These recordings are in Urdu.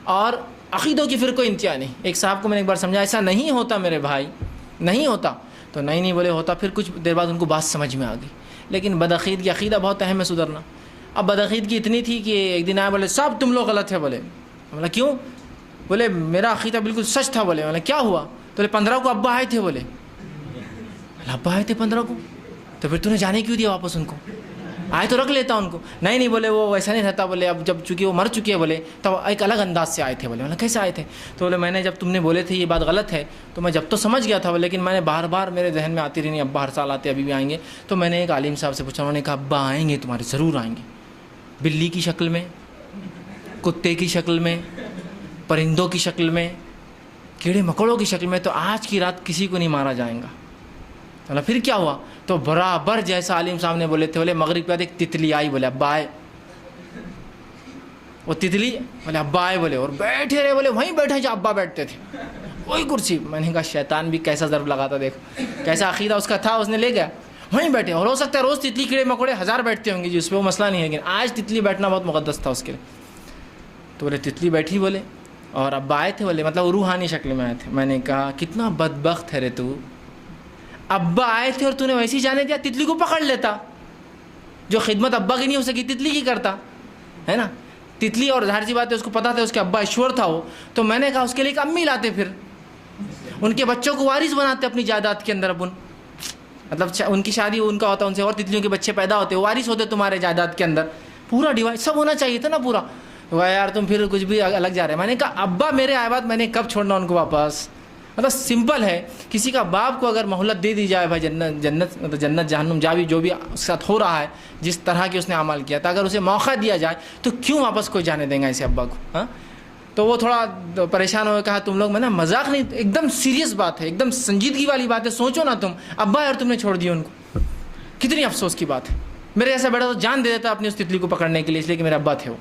اور عقیدوں کی پھر کوئی انتہا نہیں. ایک صاحب کو میں نے ایک بار سمجھا ایسا نہیں ہوتا میرے بھائی, نہیں ہوتا. تو نہیں بولے ہوتا. پھر کچھ دیر بعد ان کو بات سمجھ میں آ گئی. لیکن بدعقیدگی, عقیدہ بہت اہم ہے سدھرنا. اب بدعقیدگی اتنی تھی کہ ایک دن آئے بولے صاحب تم لوگ غلط ہے. بولے بولا کیوں؟ بولے میرا عقیدہ بالکل سچ تھا. بولے کیا ہوا؟ تو بولے 15 کو ابا آئے تھے. بولے ابا آئے تھے 15 کو, تو پھر تُو نے جانے کیوں دیا واپس ان کو؟ آئے تو رکھ لیتا ان کو. نہیں بولے وہ ویسا نہیں رہتا. بولے اب جب چونکہ وہ مر چکے ہیں بولے تب ایک الگ انداز سے آئے تھے. بولے کیسے آئے تھے؟ تو بولے میں نے جب تم نے بولے تھے یہ بات غلط ہے تو میں جب تو سمجھ گیا تھا, لیکن میں نے بار بار میرے ذہن میں آتی رہی, ابا ہر سال آتے ابھی بھی آئیں گے. تو میں نے ایک عالم صاحب سے پوچھا, انہوں نے کہا ابا آئیں گے تمہارے, ضرور آئیں گے, بلی کی شکل میں, کتے کی شکل میں, پرندوں کی شکل میں, کیڑے مکوڑوں کی شکل میں. تو آج کی رات کسی کو نہیں مارا جائے گا. پھر کیا ہوا؟ تو برابر جیسا عالم صاحب نے بولے تھے. بولے مغرب کے بعد ایک تتلی آئی. بولے ابا آئے. وہ تتلی بولے ابا آئے. بولے اور بیٹھے رہے. بولے وہیں بیٹھے جہاں ابا بیٹھتے تھے, وہی کرسی. میں نے کہا شیطان بھی کیسا ضرب لگاتا, دیکھو کیسا عقیدہ اس کا تھا, اس نے لے گیا وہیں بیٹھے. اور ہو سکتا ہے روز تتلی کیڑے مکوڑے 1000 بیٹھتے ہوں گے جس پہ وہ مسئلہ نہیں ہے, لیکن آج تتلی بیٹھنا بہت مقدس تھا اس کے لیے. تو بولے تتلی بیٹھی. بولے اور ابا آئے تھے. بولے مطلب روحانی شکل میں آئے تھے. میں نے کہا کتنا بدبخت ہے رے تو, ابا آئے تھے اور تو نے ویسے ہی جانے دیا. تتلی کو پکڑ لیتا. جو خدمت ابا کی نہیں ہو سکی تتلی کی کرتا ہے نا. تتلی اور ظاہر سی بات ہے اس کو پتا تھا اس کے ابا ایشور تھا وہ. تو میں نے کہا اس کے لیے ایک امی لاتے, پھر ان کے بچوں کو وارث بناتے اپنی جائیداد کے اندر. اپن مطلب ان کی شادی ان کا ہوتا, ان سے اور تتلیوں کے بچے پیدا ہوتے, وارث ہوتے تمہارے جائیداد کے اندر. پورا ڈیوائس سب ہونا چاہیے تھا نا پورا. یار تم پھر کچھ بھی الگ جا رہے. میں نے کہا ابا میرے آئے بعد میں نے کب چھوڑنا ان کو واپس. مطلب سمپل ہے, کسی کا باپ کو اگر مہلت دے دی جائے بھائی جنت جہنم جا بھی جو بھی اس کے ساتھ ہو رہا ہے, جس طرح کی اس نے عمل کیا تھا, اگر اسے موقع دیا جائے تو کیوں واپس کوئی جانے دیں گا ایسے ابا کو؟ ہاں تو وہ تھوڑا پریشان ہو کے کہا تم لوگ, میں نا مذاق نہیں, ایک دم سیریس بات ہے, ایک دم سنجیدگی والی بات ہے. سوچو نا تم ابا اور تم نے چھوڑ دیا ان کو, کتنی افسوس کی بات ہے. میرے ایسا بیٹا تو جان دے دیتا اپنی اس تتلی کو پکڑنے کے لیے, اس لیے کہ میرے ابا تھے وہ.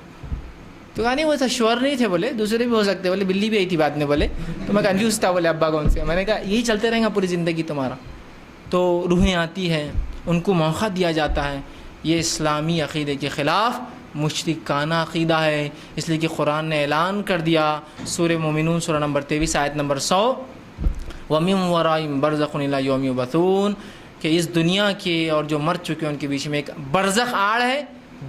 تو کہا نہیں وہ ایسا شور نہیں تھے. بولے دوسرے بھی ہو سکتے. بولے بلی بھی آئی تھی بعد میں. بولے تو میں کنفیوز تھا. بولے ابا کون سے؟ میں نے کہا یہی چلتے رہیں گا پوری زندگی تمہارا. تو روحیں آتی ہیں, ان کو موقع دیا جاتا ہے. یہ اسلامی عقیدے کے خلاف مشرکانہ عقیدہ ہے. اس لیے کہ قرآن نے اعلان کر دیا سورہ مومنون سورہ نمبر 23 آیت نمبر 100, وَمِن وَرَائِهِم بَرْزَخٌ إِلَىٰ يَوْمِ يُبْعَثُونَ, کہ اس دنیا کے اور جو مر چکے ہیں ان کے بیچ میں ایک برزخ آڑ ہے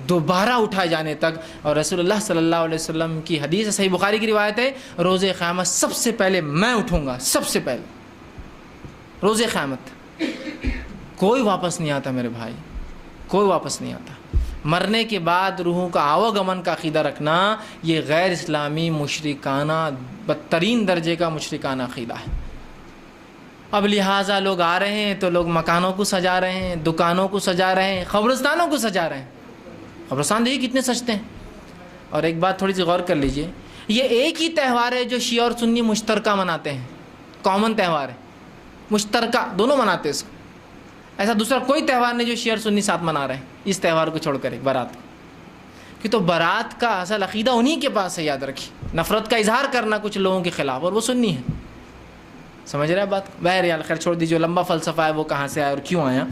دوبارہ اٹھائے جانے تک. اور رسول اللہ صلی اللہ علیہ وسلم کی حدیث ہے, صحیح بخاری کی روایت ہے, روز قیامت سب سے پہلے میں اٹھوں گا, سب سے پہلے روز قیامت. کوئی واپس نہیں آتا میرے بھائی, کوئی واپس نہیں آتا. مرنے کے بعد روحوں کا آواگمن کا عقیدہ رکھنا یہ غیر اسلامی مشرکانہ بدترین درجے کا مشرکانہ عقیدہ ہے. اب لہٰذا لوگ آ رہے ہیں تو لوگ مکانوں کو سجا رہے ہیں, دکانوں کو سجا رہے ہیں, قبرستانوں کو سجا رہے ہیں. قبرستان دیکھیے کتنے سجتے ہیں. اور ایک بات تھوڑی سی غور کر لیجئے, یہ ایک ہی تہوار ہے جو شیعہ اور سنی مشترکہ مناتے ہیں. کامن تہوار ہے, مشترکہ دونوں مناتے ہیں اس کو. ایسا دوسرا کوئی تہوار نہیں جو شیعہ اور سنی ساتھ منا رہے ہیں اس تہوار کو چھوڑ کر, ایک بارات کو. کہ تو بارات کا اصل عقیدہ انہی کے پاس ہے, یاد رکھیے. نفرت کا اظہار کرنا کچھ لوگوں کے خلاف, اور وہ سنی ہے. سمجھ رہے ہیں بات؟ بہرحال خیر چھوڑ دیجیے, لمبا فلسفہ ہے وہ کہاں سے آیا اور کیوں آیا.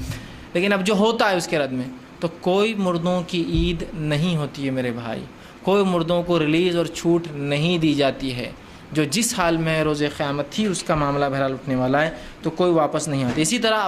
لیکن اب جو ہوتا ہے اس کے رد میں, تو کوئی مردوں کی عید نہیں ہوتی ہے میرے بھائی, کوئی مردوں کو ریلیز اور چھوٹ نہیں دی جاتی ہے. جو جس حال میں روز قیامت تھی اس کا معاملہ بہرحال اٹھنے والا ہے, تو کوئی واپس نہیں آتی. اسی طرح